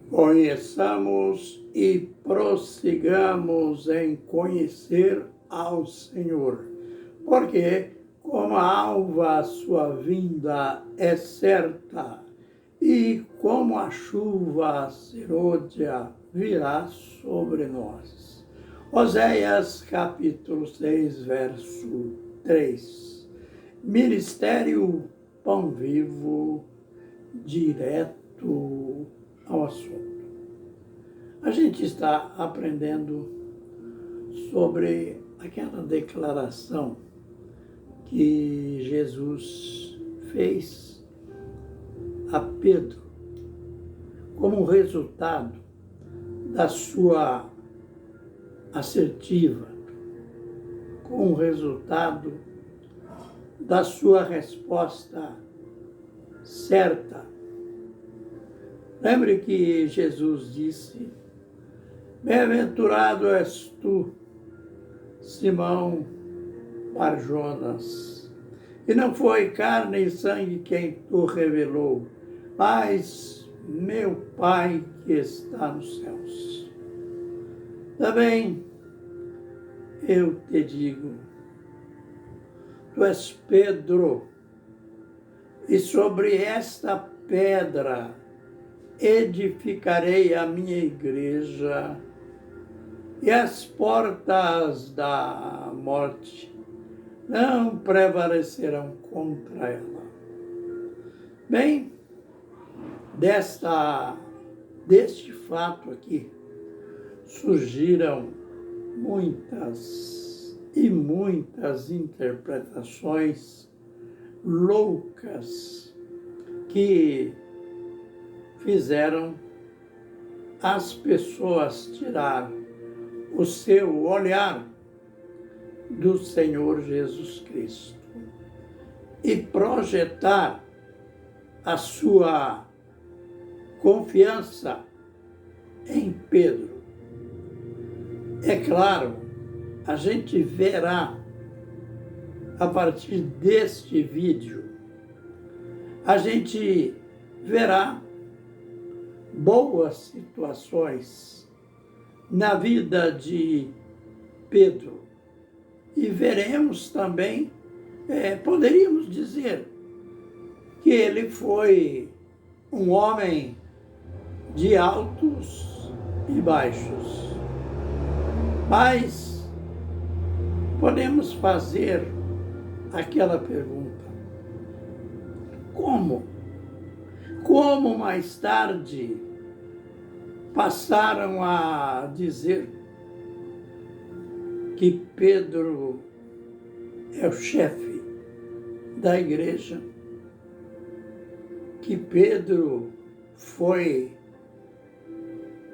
Conheçamos e prossigamos em conhecer ao Senhor, porque como a alva a sua vinda é certa, e como a chuva serôdia virá sobre nós. Oséias capítulo 6, verso 3. Ministério Pão Vivo, direto ao assunto. A gente está aprendendo sobre aquela declaração que Jesus fez a Pedro como resultado da sua assertiva, como resultado da sua resposta certa. Lembre que Jesus disse: bem-aventurado és tu, Simão Barjonas, e não foi carne e sangue quem tu revelou, mas meu Pai que está nos céus. Também eu te digo, tu és Pedro, e sobre esta pedra edificarei a minha igreja, e as portas da morte não prevalecerão contra ela. Bem, deste fato aqui, surgiram muitas e muitas interpretações loucas que fizeram as pessoas tirar o seu olhar do Senhor Jesus Cristo e projetar a sua confiança em Pedro. É claro, a gente verá a partir deste vídeo, a gente verá boas situações na vida de Pedro. E veremos também, poderíamos dizer, que ele foi um homem de altos e baixos. Mas podemos fazer aquela pergunta: como? Como mais tarde passaram a dizer que Pedro é o chefe da igreja, que Pedro foi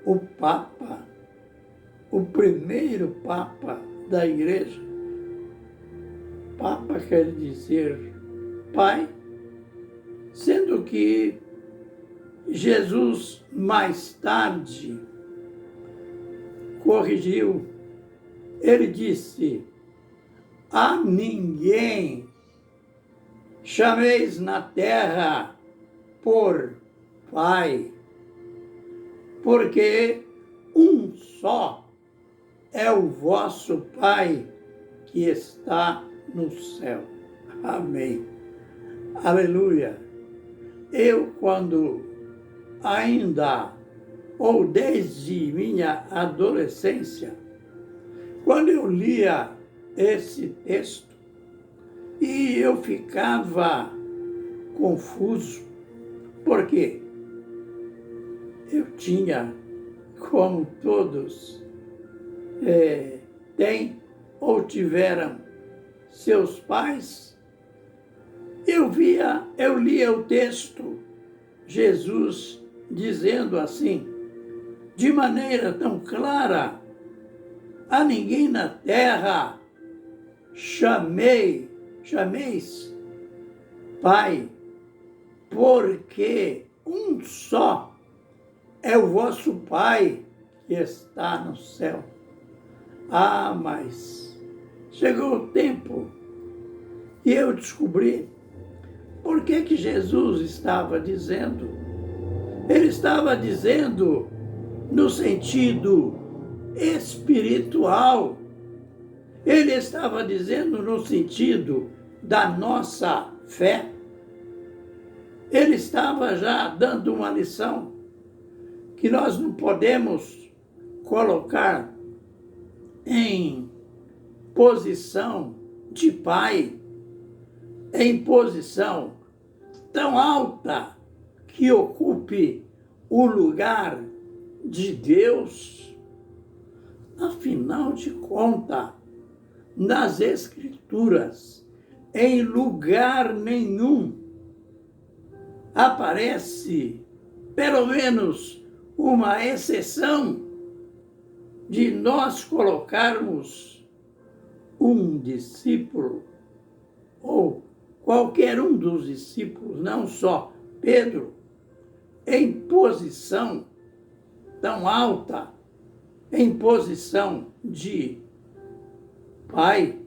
o Papa, o primeiro Papa da igreja. Papa quer dizer pai, sendo que Jesus mais tarde corrigiu. Ele disse: a ninguém chameis na terra por pai, porque um só é o vosso Pai que está no céu. Amém. Aleluia. Eu, quando ainda, ou desde minha adolescência, quando eu lia esse texto, e eu ficava confuso, porque eu tinha, como todos têm ou tiveram seus pais, eu lia o texto, Jesus dizendo assim, de maneira tão clara: a ninguém na terra chameis Pai, porque um só é o vosso Pai que está no céu. Ah, mas chegou o tempo e eu descobri por que Jesus estava dizendo Ele estava dizendo no sentido espiritual. Ele estava dizendo no sentido da nossa fé. Ele estava já dando uma lição que nós não podemos colocar em posição de pai, em posição tão alta que ocupe o lugar de Deus. Afinal de contas, nas Escrituras, em lugar nenhum aparece, pelo menos, uma exceção de nós colocarmos um discípulo, ou qualquer um dos discípulos, não só Pedro, em posição tão alta, em posição de pai.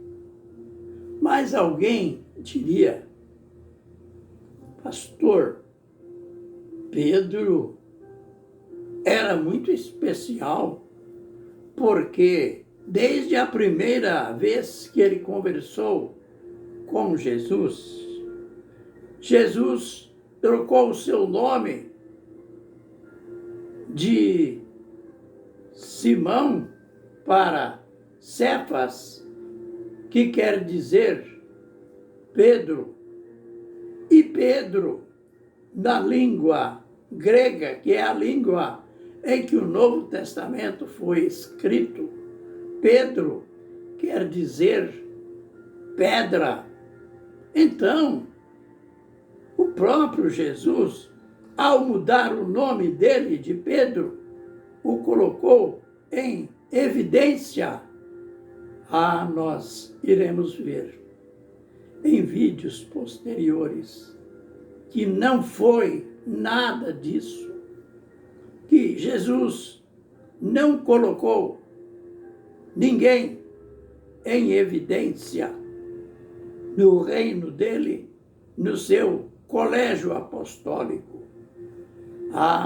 Mas alguém diria: pastor, Pedro era muito especial, porque desde a primeira vez que ele conversou com Jesus, Jesus trocou o seu nome de Simão para Cefas, que quer dizer Pedro. E Pedro, na língua grega, que é a língua em que o Novo Testamento foi escrito, Pedro quer dizer pedra. Então, o próprio Jesus, ao mudar o nome dele de Pedro, o colocou em evidência. Nós iremos ver em vídeos posteriores que não foi nada disso, que Jesus não colocou ninguém em evidência no reino dele, no seu colégio apostólico.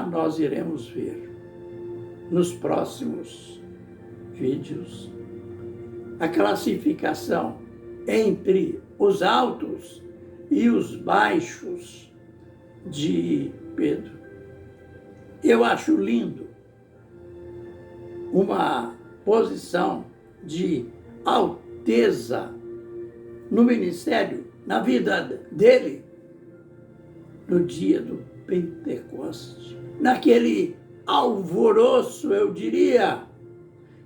Nós iremos ver nos próximos vídeos a classificação entre os altos e os baixos de Pedro. Eu acho lindo uma posição de alteza no ministério, na vida dele, no dia do Pentecoste, naquele alvoroço, eu diria,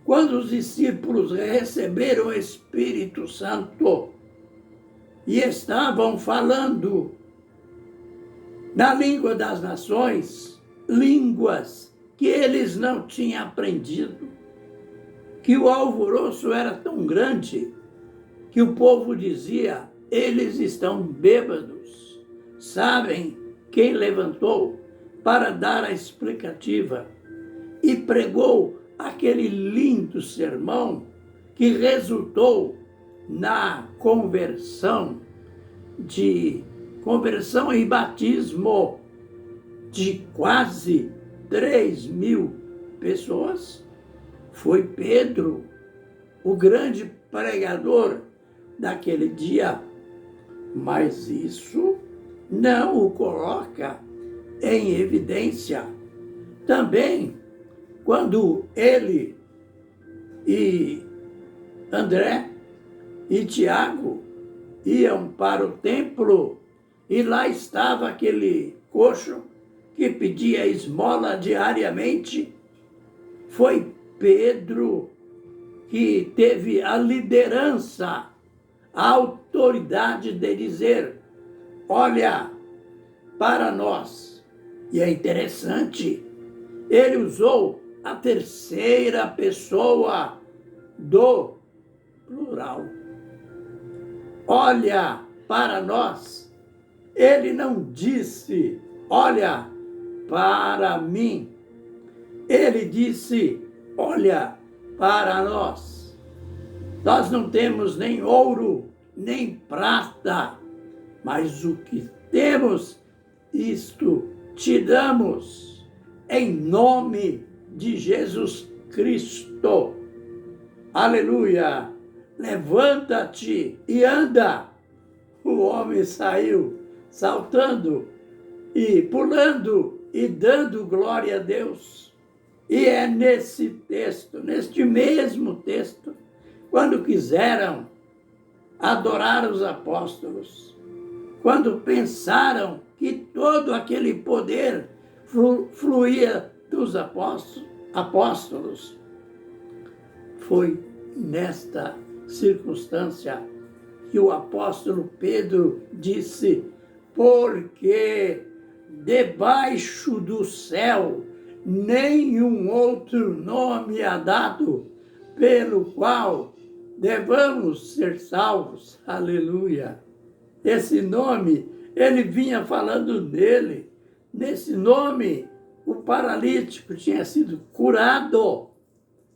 quando os discípulos receberam o Espírito Santo e estavam falando na língua das nações, línguas que eles não tinham aprendido, que o alvoroço era tão grande que o povo dizia: eles estão bêbados. Sabem quem levantou para dar a explicativa e pregou aquele lindo sermão que resultou na conversão e batismo de quase 3.000 pessoas? Foi Pedro, o grande pregador daquele dia. Mas isso não o coloca em evidência. Também, quando ele e André e Tiago iam para o templo e lá estava aquele coxo que pedia esmola diariamente, foi Pedro que teve a liderança, a autoridade de dizer: olha para nós. E é interessante, ele usou a terceira pessoa do plural. Olha para nós. Ele não disse: olha para mim. Ele disse: olha para nós. Nós não temos nem ouro, nem prata, mas o que temos, isto te damos. em nome de Jesus Cristo. Aleluia! Levanta-te e anda. O homem saiu saltando e pulando e dando glória a Deus. E é nesse texto, neste mesmo texto, quando quiseram adorar os apóstolos, quando pensaram que todo aquele poder fluía dos apóstolos, foi nesta circunstância que o apóstolo Pedro disse: porque debaixo do céu nenhum outro nome há dado pelo qual devamos ser salvos. Aleluia! Esse nome, ele vinha falando nele. Nesse nome, o paralítico tinha sido curado.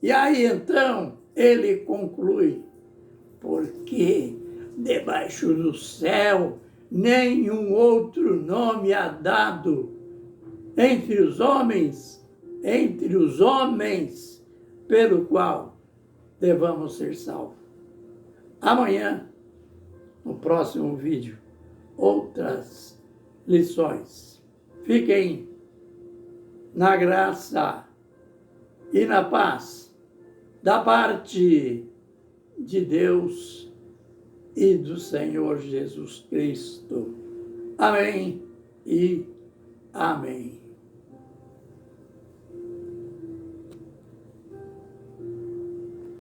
E aí, então, ele conclui: porque debaixo do céu nenhum outro nome há dado entre os homens, pelo qual devamos ser salvos. Amanhã, no próximo vídeo, outras lições. Fiquem na graça e na paz da parte de Deus e do Senhor Jesus Cristo. Amém e amém.